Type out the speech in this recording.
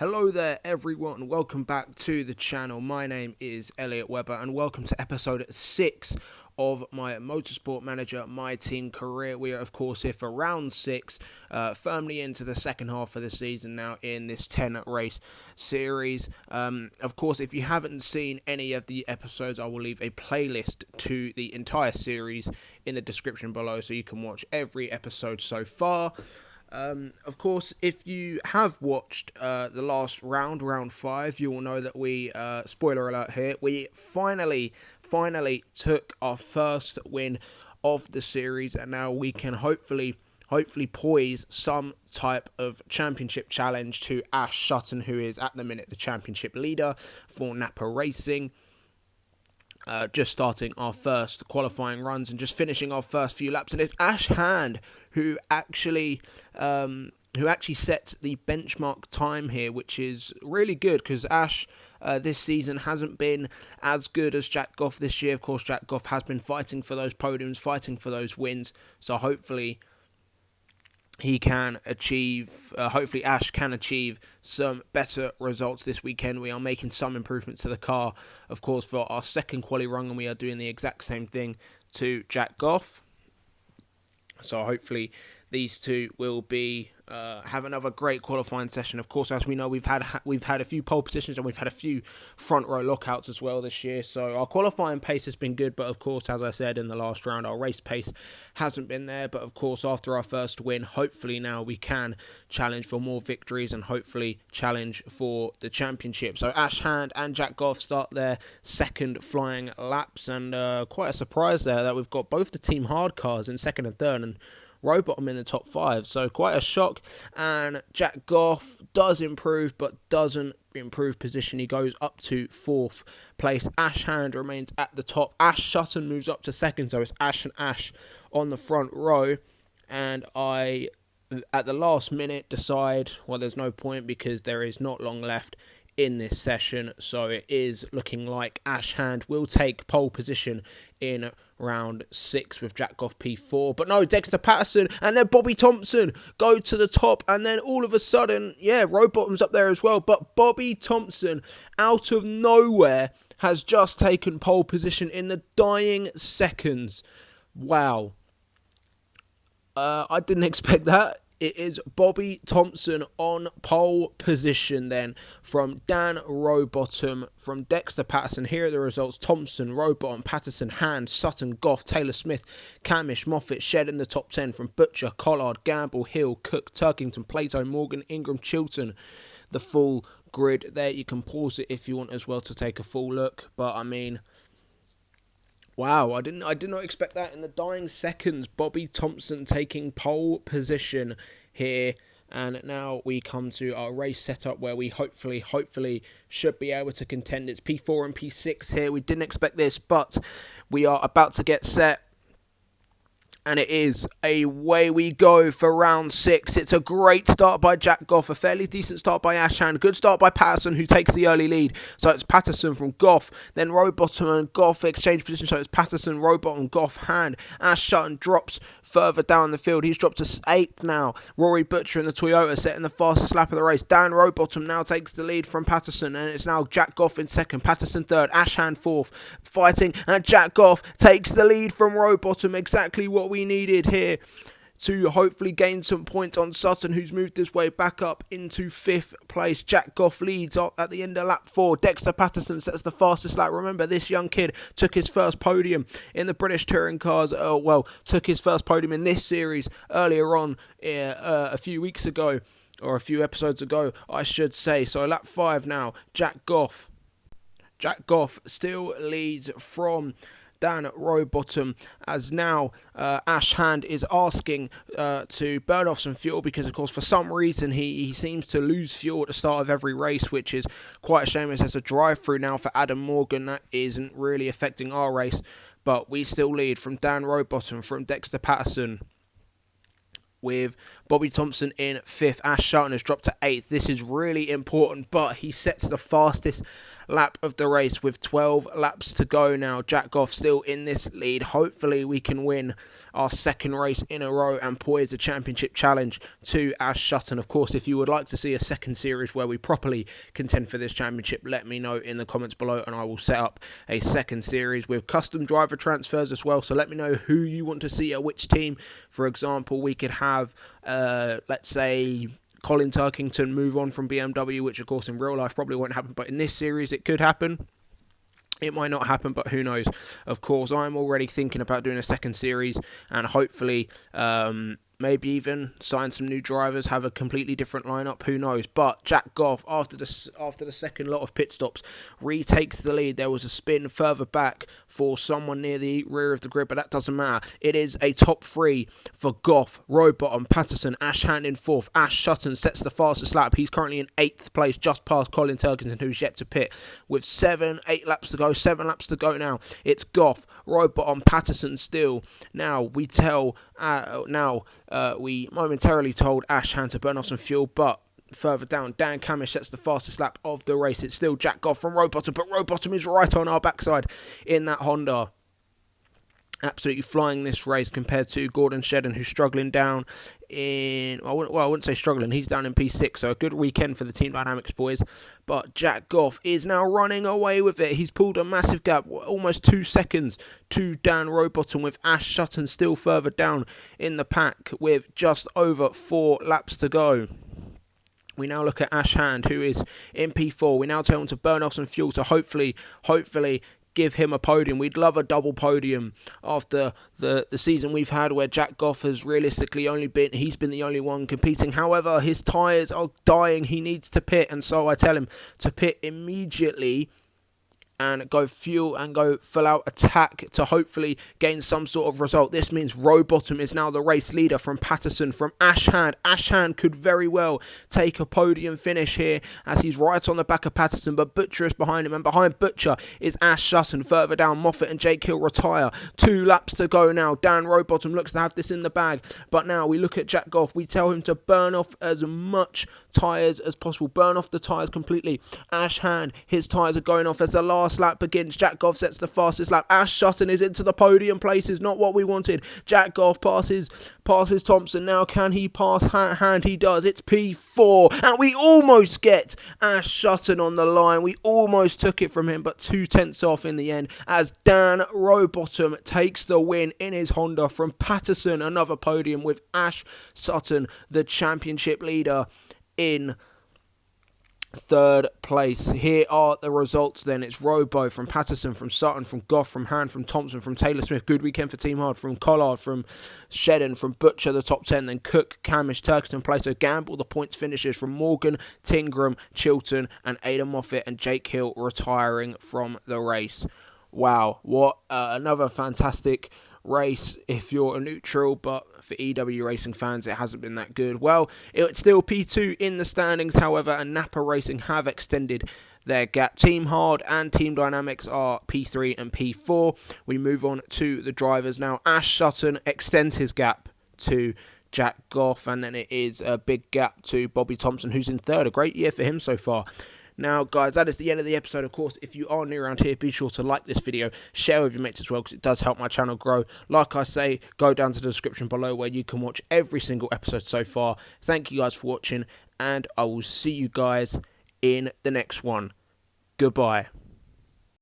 Hello there everyone, welcome back to the channel. My name is Elliot Webber and welcome to episode 6 of my Motorsport Manager MyTeam career. We are of course here for round 6, firmly into the second half of the season now in this 10 race series. Of course, if you haven't seen any of the episodes, I will leave a playlist to the entire series in the description below so you can watch every episode so far. Of course, if you have watched the last round 5, you will know that we, spoiler alert here, we finally took our first win of the series, and now we can hopefully poise some type of championship challenge to Ash Sutton, who is at the minute the championship leader for Napa Racing. Just starting our first qualifying runs and just finishing our first few laps, and it's Ash Hand who actually sets the benchmark time here, which is really good because Ash this season hasn't been as good as Jack Goff this year. Of course, Jack Goff has been fighting for those podiums, fighting for those wins, so hopefully he can achieve, hopefully Ash can achieve some better results this weekend. We are making some improvements to the car, of course, for our second quali run, and we are doing the exact same thing to Jack Goff. So hopefully these two will be have another great qualifying session. Of course, as we know, we've had a few pole positions and we've had a few front row lockouts as well this year. So our qualifying pace has been good, but of course, as I said in the last round, our race pace hasn't been there. But of course, after our first win, hopefully now we can challenge for more victories and hopefully challenge for the championship. So Ash Hand and Jack Goff start their second flying laps, and quite a surprise there that we've got both the team hard cars in second and third, and Rowbottom in the top 5, so quite a shock. And Jack Goff does improve, but doesn't improve position. He goes up to 4th place. Ash Hand remains at the top. Ash Sutton moves up to 2nd, so it's Ash and Ash on the front row. And I, at the last minute, decide, well, there's no point because there is not long left in this session, so it is looking like Ash Hand will take pole position in round 6 with Jack Goff P4, but no, Dexter Patterson and then Bobby Thompson go to the top, and then all of a sudden, yeah, Rowbottom's up there as well, but Bobby Thompson out of nowhere has just taken pole position in the dying seconds. Wow. I didn't expect that. It is Bobby Thompson on pole position then from Dan Rowbottom, from Dexter Patterson. Here are the results: Thompson, Rowbottom, Patterson, Hand, Sutton, Goff, Taylor Smith, Camish, Moffat, Shed in the top 10 from Butcher, Collard, Gamble, Hill, Cook, Turkington, Plato, Morgan, Ingram, Chilton. The full grid there. You can pause it if you want as well to take a full look, but I mean, wow, I did not expect that in the dying seconds. Bobby Thompson taking pole position here. And now we come to our race setup where we hopefully should be able to contend. It's P4 and P6 here. We didn't expect this, but we are about to get set. And it is away we go for round 6. It's a great start by Jack Goff, a fairly decent start by Ash Hand, good start by Patterson, who takes the early lead. So it's Patterson from Goff, then Rowbottom and Goff exchange position. So it's Patterson, Rowbottom, Goff, Hand. Ash Sutton drops further down the field. He's dropped to 8th now. Rory Butcher in the Toyota setting the fastest lap of the race. Dan Rowbottom now takes the lead from Patterson, and it's now Jack Goff in 2nd, Patterson 3rd, Ash Hand 4th, fighting, and Jack Goff takes the lead from Rowbottom. Exactly what we needed here to hopefully gain some points on Sutton, who's moved his way back up into 5th place. Jack Goff leads up at the end of lap 4. Dexter Patterson sets the fastest lap. Remember, this young kid took his first podium in the British Touring Cars, took his first podium in this series earlier on a few weeks ago, or a few episodes ago, I should say. So lap 5 now, Jack Goff. Jack Goff still leads from Dan Rowbottom, as now Ash Hand is asking to burn off some fuel because, of course, for some reason he seems to lose fuel at the start of every race, which is quite a shame as there's a drive-through now for Adam Morgan. That isn't really affecting our race, but we still lead from Dan Rowbottom, from Dexter Patterson, with Bobby Thompson in 5th. Ash Sutton has dropped to 8th. This is really important, but he sets the fastest lap of the race with 12 laps to go now. Jack Goff still in this lead. Hopefully we can win our 2nd race in a row and poise the championship challenge to Ash Sutton. Of course, if you would like to see a 2nd series where we properly contend for this championship, let me know in the comments below and I will set up a 2nd series with custom driver transfers as well. So let me know who you want to see at which team. For example, we could have let's say Colin Turkington move on from BMW, which of course in real life probably won't happen, but in this series it could happen. It might not happen, but who knows. Of course, I'm already thinking about doing a 2nd series and hopefully maybe even sign some new drivers, have a completely different lineup, who knows. But Jack Goff, after the 2nd lot of pit stops, retakes the lead. There was a spin further back for someone near the rear of the grid, but that doesn't matter. It is a top 3 for Goff, Rowbottom, Patterson, Ash Hand in 4th. Ash Sutton sets the fastest lap. He's currently in 8th place, just past Colin Turkington, who's yet to pit. With 7 laps to go, 7 laps to go now. It's Goff, Rowbottom, Patterson still. Now, we momentarily told Ash Hand to burn off some fuel, but further down, Dan Camish sets the fastest lap of the race. It's still Jack Goff from Rowbottom, but Rowbottom is right on our backside in that Honda. Absolutely flying this race compared to Gordon Shedden, who's struggling down in... I wouldn't say struggling. He's down in P6, so a good weekend for the Team Dynamics boys. But Jack Goff is now running away with it. He's pulled a massive gap, almost 2 seconds to Dan Rowbottom, with Ash Sutton still further down in the pack with just over 4 laps to go. We now look at Ash Hand, who is in P4. We now tell him to burn off some fuel to hopefully give him a podium. We'd love a double podium after the season we've had, where Jack Goff has realistically he's been the only one competing. However, his tyres are dying. He needs to pit, and so I tell him to pit immediately and go fuel and go full out attack to hopefully gain some sort of result. This means Rowbottom is now the race leader from Patterson, from Ash Hand. Ash Hand could very well take a podium finish here as he's right on the back of Patterson, but Butcher is behind him, and behind Butcher is Ash Sutton. Further down, Moffat and Jake Hill retire. 2 laps to go now. Dan Rowbottom looks to have this in the bag, but now we look at Jack Goff. We tell him to burn off as much tyres as possible. Burn off the tyres completely. Ash Hand, his tyres are going off as the last lap begins. Jack Goff sets the fastest lap. Ash Sutton is into the podium places, not what we wanted. Jack Goff passes Thompson. Now can he pass Hand? He does. It's P4, and we almost get Ash Sutton on the line. We almost took it from him, but 2 tenths off in the end as Dan Rowbottom takes the win in his Honda from Patterson. Another podium with Ash Sutton, the championship leader, in 3rd place. Here are the results then. It's Robo from Patterson, from Sutton, from Goff, from Hand, from Thompson, from Taylor Smith. Good weekend for Team Hard. From Collard, from Shedden, from Butcher, the top 10. Then Cook, Camish, Turkington, Plato, Gamble, the points finishers from Morgan, Tingram, Chilton, and Aidan Moffat, and Jake Hill retiring from the race. Wow, what another fantastic race if you're a neutral, but for EW Racing fans it hasn't been that good. Well, it's still P2 in the standings, however, and Napa Racing have extended their gap. Team Hard and Team Dynamics are P3 and P4. We move on to the drivers now. Ash Sutton extends his gap to Jack Goff, and then it is a big gap to Bobby Thompson, who's in 3rd. A great year for him so far. Now, guys, that is the end of the episode. Of course, if you are new around here, be sure to like this video, share with your mates as well, because it does help my channel grow. Like I say, go down to the description below where you can watch every single episode so far. Thank you guys for watching, and I will see you guys in the next one. Goodbye.